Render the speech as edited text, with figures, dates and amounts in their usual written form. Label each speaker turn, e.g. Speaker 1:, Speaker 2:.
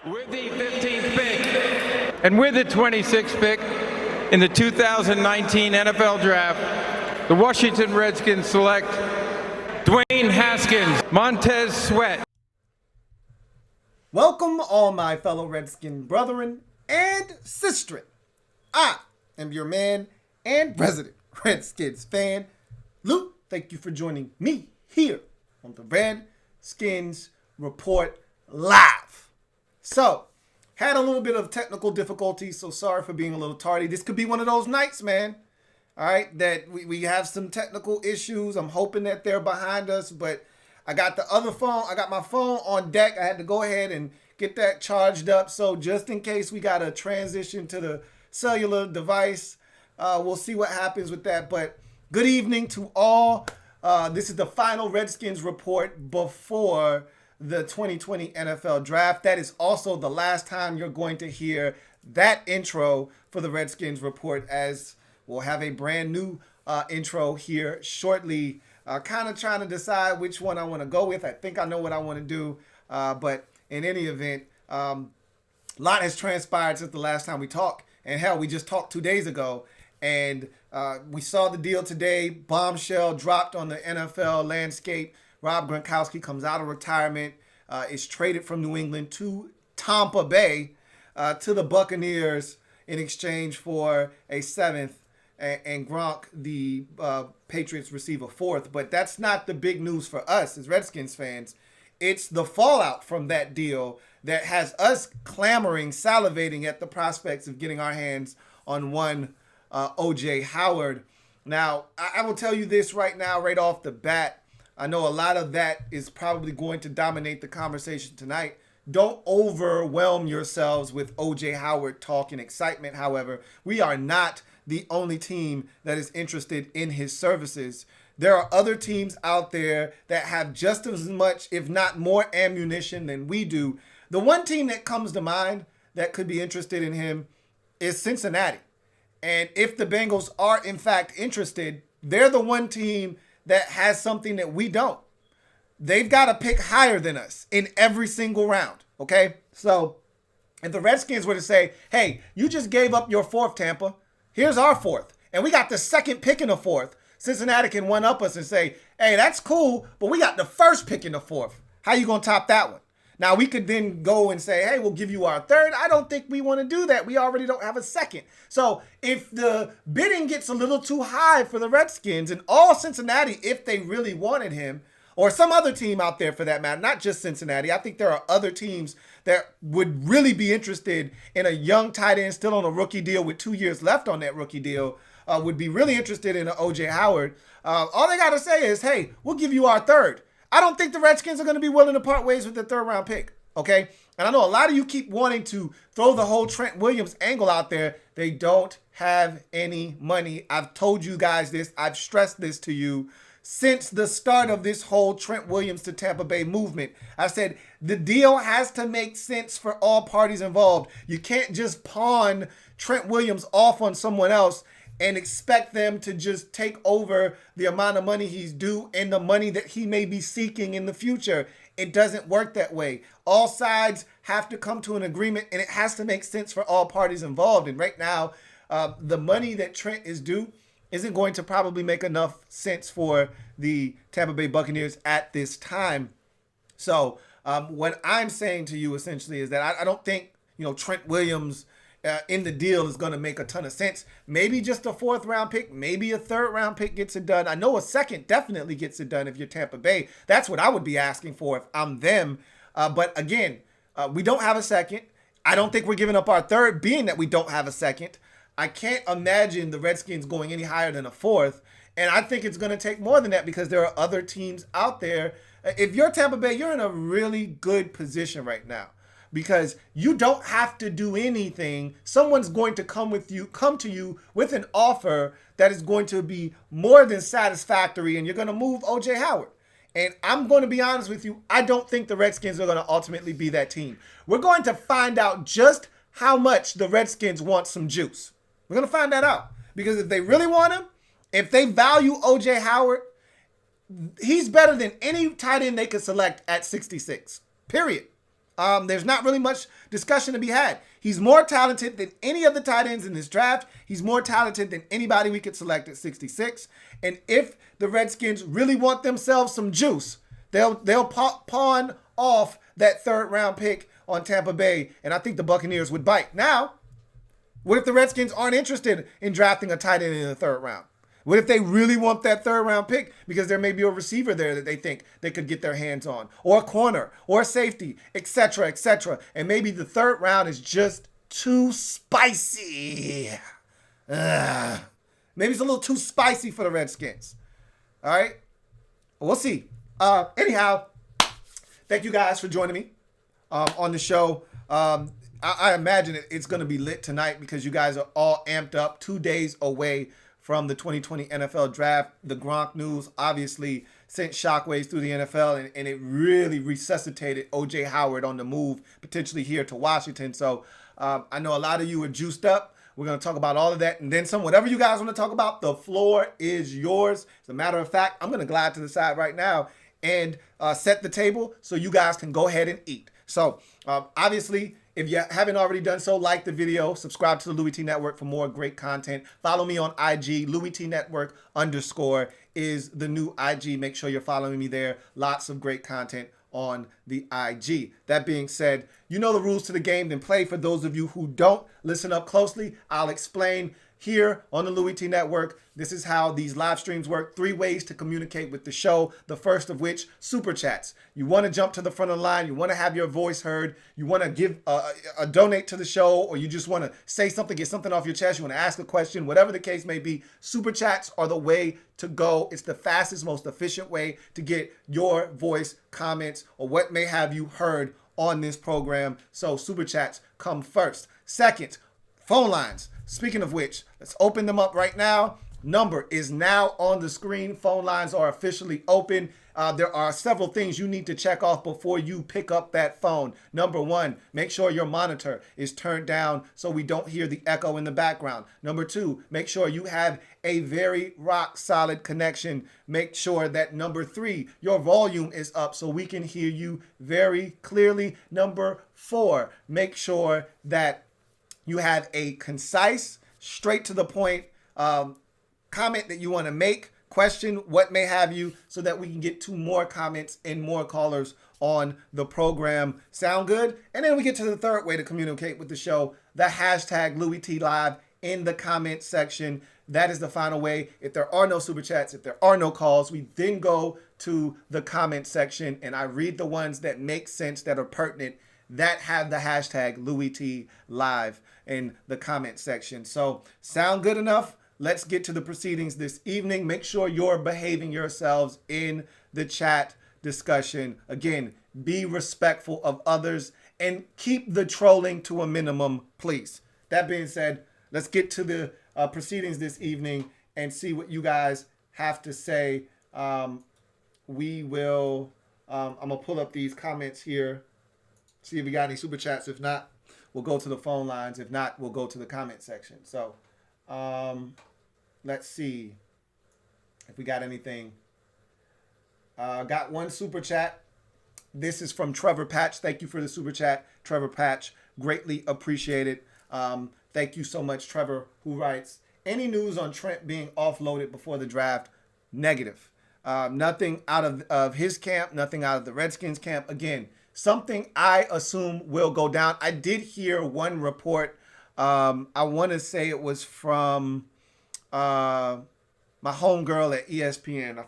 Speaker 1: With the 15th pick and with the 26th pick in the 2019 NFL Draft, the Washington Redskins select Dwayne Haskins, Montez Sweat.
Speaker 2: Welcome, all my fellow Redskin brethren and sistren. I am your man and resident Redskins fan, Luke. Thank you for joining me here on the Redskins Report Live. So, had a little bit of technical difficulty, so sorry for being a little tardy. This could be one of those nights, man. All right, that we have some technical issues. I'm hoping that they're behind us, but I got the other phone. I got my phone on deck. I had to go ahead and get that charged up. So just in case we got to transition to the cellular device, we'll see what happens with that. But good evening to all. This is the final Redskins report before the 2020 NFL Draft. That is also the last time you're going to hear that intro for the Redskins report, as we'll have a brand new intro here shortly. Kind of trying to decide which one I want to go with. I think I know what I want to do. But in any event, a lot has transpired since the last time we talked. And hell, we just talked 2 days ago. And we saw the deal today. Bombshell dropped on the NFL landscape. Rob Gronkowski comes out of retirement, is traded from New England to Tampa Bay, to the Buccaneers in exchange for a seventh, and Gronk, the Patriots, receive a fourth. But that's not the big news for us as Redskins fans. It's the fallout from that deal that has us clamoring, salivating at the prospects of getting our hands on one O.J. Howard. Now, I will tell you this right now, right off the bat. I know a lot of that is probably going to dominate the conversation tonight. Don't overwhelm yourselves with O.J. Howard talk and excitement, however. We are not the only team that is interested in his services. There are other teams out there that have just as much, if not more, ammunition than we do. The one team that comes to mind that could be interested in him is Cincinnati. And if the Bengals are, in fact, interested, they're the one team that has something that we don't. They've got to pick higher than us in every single round, okay? So if the Redskins were to say, hey, you just gave up your fourth, Tampa. Here's our fourth. And we got the second pick in the fourth. Cincinnati can one-up us and say, hey, that's cool, but we got the first pick in the fourth. How you going to top that one? Now, we could then go and say, hey, we'll give you our third. I don't think we want to do that. We already don't have a second. So if the bidding gets a little too high for the Redskins, and all Cincinnati, if they really wanted him, or some other team out there for that matter, not just Cincinnati, I think there are other teams that would really be interested in a young tight end still on a rookie deal with 2 years left on that rookie deal, would be really interested in an O.J. Howard. All they got to say is, hey, we'll give you our third. I don't think the Redskins are going to be willing to part ways with the third-round pick, okay? And I know a lot of you keep wanting to throw the whole Trent Williams angle out there. They don't have any money. I've told you guys this. I've stressed this to you since the start of this whole Trent Williams to Tampa Bay movement. I said the deal has to make sense for all parties involved. You can't just pawn Trent Williams off on someone else and expect them to just take over the amount of money he's due and the money that he may be seeking in the future. It doesn't work that way. All sides have to come to an agreement, and it has to make sense for all parties involved. And right now, the money that Trent is due isn't going to probably make enough sense for the Tampa Bay Buccaneers at this time. So what I'm saying to you essentially is that I don't think, Trent Williams in the deal is going to make a ton of sense. Maybe just a fourth round pick, maybe a third round pick gets it done. I know a second definitely gets it done if you're Tampa Bay. That's what I would be asking for if I'm them. But again, we don't have a second. I don't think we're giving up our third, being that we don't have a second. I can't imagine the Redskins going any higher than a fourth. And I think it's going to take more than that because there are other teams out there. If you're Tampa Bay, you're in a really good position right now, because you don't have to do anything. Someone's going to come to you with an offer that is going to be more than satisfactory, and you're going to move O.J. Howard. And I'm going to be honest with you, I don't think the Redskins are going to ultimately be that team. We're going to find out just how much the Redskins want some juice. We're going to find that out. Because if they really want him, if they value O.J. Howard, he's better than any tight end they could select at 66. Period. There's not really much discussion to be had. He's more talented than any of the tight ends in this draft. He's more talented than anybody we could select at 66. And if the Redskins really want themselves some juice, they'll pawn off that third-round pick on Tampa Bay, and I think the Buccaneers would bite. Now, what if the Redskins aren't interested in drafting a tight end in the third round? What if they really want that third-round pick because there may be a receiver there that they think they could get their hands on, or a corner, or a safety, etc., etc., and maybe the third round is just too spicy. Maybe it's a little too spicy for the Redskins. All right? We'll see. Anyhow, thank you guys for joining me on the show. I imagine it's going to be lit tonight because you guys are all amped up, 2 days away from the 2020 NFL Draft. The Gronk news obviously sent shockwaves through the NFL, and it really resuscitated O.J. Howard on the move, potentially here to Washington. So I know a lot of you are juiced up. We're going to talk about all of that and then some. Whatever you guys want to talk about, the floor is yours. As a matter of fact, I'm going to glide to the side right now and set the table so you guys can go ahead and eat. So obviously, if you haven't already done so, like the video, subscribe to the Louis T Network for more great content. Follow me on IG, Louis T Network _ is the new IG. Make sure you're following me there. Lots of great content on the IG. That being said, you know the rules to the game, then play. For those of you who don't, listen up closely. I'll explain here on the Louis T Network. This is how these live streams work. 3 ways to communicate with the show. The first of which, super chats. You want to jump to the front of the line. You want to have your voice heard. You want to give a donate to the show, or you just want to say something, get something off your chest. You want to ask a question, whatever the case may be. Super chats are the way to go. It's the fastest, most efficient way to get your voice, comments, or what may have you heard on this program. So super chats come first. Second, phone lines. Speaking of which, let's open them up right now. Number is now on the screen. Phone lines are officially open. There are several things you need to check off before you pick up that phone. Number 1, make sure your monitor is turned down so we don't hear the echo in the background. Number 2, make sure you have a very rock solid connection. Make sure that number 3, your volume is up so we can hear you very clearly. Number 4, make sure that you have a concise, straight to the point comment that you want to make, question, what may have you, so that we can get to more comments and more callers on the program. Sound good? And then we get to the third way to communicate with the show, the hashtag Louis T Live in the comment section. That is the final way. If there are no super chats, if there are no calls, we then go to the comment section and I read the ones that make sense, that are pertinent, that have the hashtag Louis T Live in the comment section. So sound good enough? Let's get to the proceedings this evening. Make sure you're behaving yourselves in the chat discussion. Again, be respectful of others and keep the trolling to a minimum, please. That being said, let's get to the proceedings this evening and see what you guys have to say. We will, I'm going to pull up these comments here, see if we got any super chats. If not, we'll go to the phone lines. If not, we'll go to the comment section. So, let's see if we got anything. Got one super chat. This is from Trevor Patch. Thank you for the super chat, Trevor Patch. Greatly appreciated. Thank you so much, Trevor, who writes, any news on Trent being offloaded before the draft? Negative. Nothing out of his camp, nothing out of the Redskins camp. Again, something I assume will go down. I did hear one report. I want to say it was from my homegirl at ESPN.